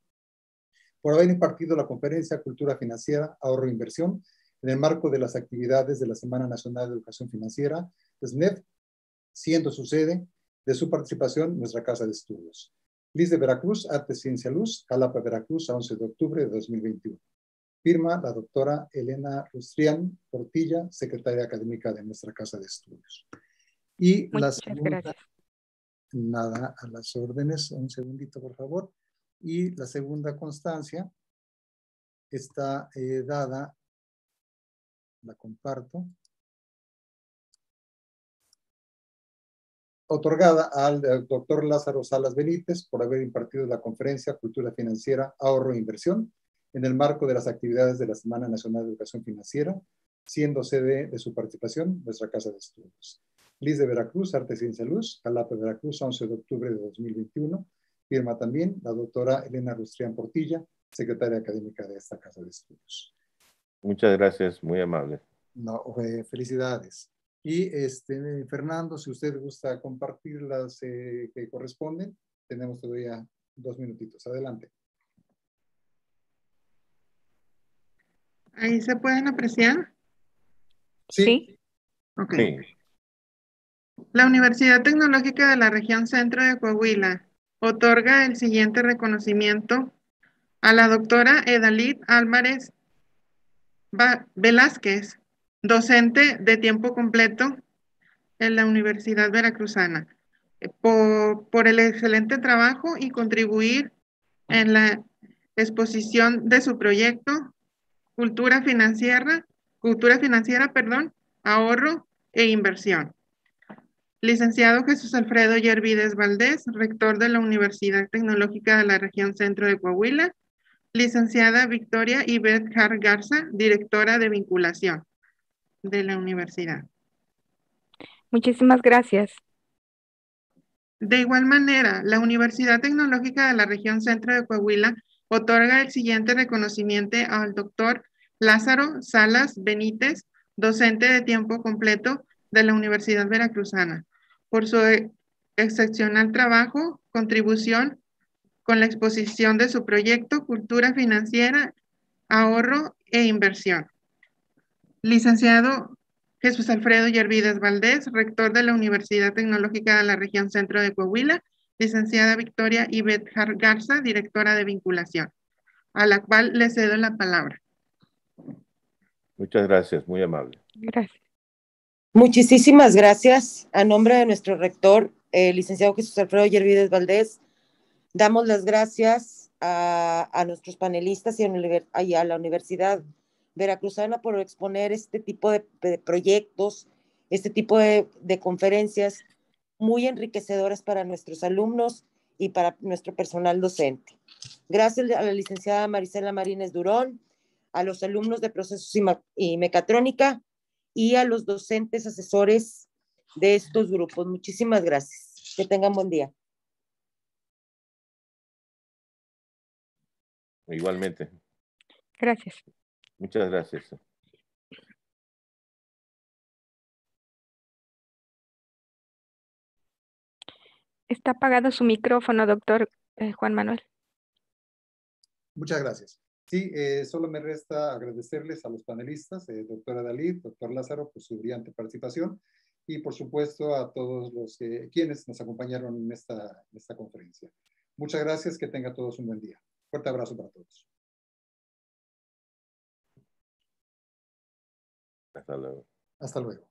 por haber impartido la conferencia Cultura Financiera, Ahorro e Inversión en el marco de las actividades de la Semana Nacional de Educación Financiera, SNEF, siendo su sede de su participación en nuestra Casa de Estudios. LIS de Veracruz, Arte, Ciencia, Luz, Jalapa, Veracruz, a 11 de octubre de 2021. Firma la doctora Elena Rustrián Portilla, secretaria académica de nuestra Casa de Estudios. Y la segunda, gracias. Nada, a las órdenes, un segundito por favor. Y la segunda constancia está dada, la comparto, otorgada al doctor Lázaro Salas Benítez por haber impartido la conferencia Cultura Financiera, Ahorro e Inversión en el marco de las actividades de la Semana Nacional de Educación Financiera, siendo sede de su participación nuestra Casa de Estudios. LIS de Veracruz, Arte, Ciencia, Luz, Jalapa, Veracruz, 11 de octubre de 2021. Firma también la doctora Elena Rustrián Portilla, secretaria académica de esta Casa de Estudios. Muchas gracias, muy amable. No, felicidades. Y Fernando, si usted gusta compartir las que corresponden, tenemos todavía 2 minutitos. Adelante. ¿Ahí se pueden apreciar? Sí. Ok. Sí. La Universidad Tecnológica de la Región Centro de Coahuila otorga el siguiente reconocimiento a la doctora Edalid Álvarez Velázquez, docente de tiempo completo en la Universidad Veracruzana, por el excelente trabajo y contribuir en la exposición de su proyecto Cultura Financiera, Ahorro e Inversión. Licenciado Jesús Alfredo Yervides Valdés, rector de la Universidad Tecnológica de la Región Centro de Coahuila. Licenciada Victoria Ivette Jar Garza, directora de vinculación de la universidad. Muchísimas gracias. De igual manera, la Universidad Tecnológica de la Región Centro de Coahuila otorga el siguiente reconocimiento al doctor Lázaro Salas Benítez, docente de tiempo completo de la Universidad Veracruzana, por su excepcional trabajo, contribución con la exposición de su proyecto Cultura Financiera, Ahorro e Inversión. Licenciado Jesús Alfredo Yervides Valdés, rector de la Universidad Tecnológica de la Región Centro de Coahuila. Licenciada Victoria Ivette Jar Garza, directora de vinculación, a la cual le cedo la palabra. Muchas gracias, muy amable. Gracias. Muchísimas gracias. A nombre de nuestro rector, licenciado Jesús Alfredo Yervides Valdés, damos las gracias a nuestros panelistas y a la Universidad Veracruzana por exponer este tipo de proyectos, este tipo de conferencias muy enriquecedoras para nuestros alumnos y para nuestro personal docente. Gracias a la licenciada Marisela Marínez Durón, a los alumnos de Procesos y Mecatrónica y a los docentes asesores de estos grupos. Muchísimas gracias. Que tengan buen día. Igualmente. Gracias. Muchas gracias. Está apagado su micrófono, doctor Juan Manuel. Muchas gracias. Sí, solo me resta agradecerles a los panelistas, doctora Dalí, doctor Lázaro, por su brillante participación. y por supuesto a todos los quienes nos acompañaron en esta conferencia. Muchas gracias, que tengan todos un buen día. Fuerte abrazo para todos. Hasta luego. Hasta luego.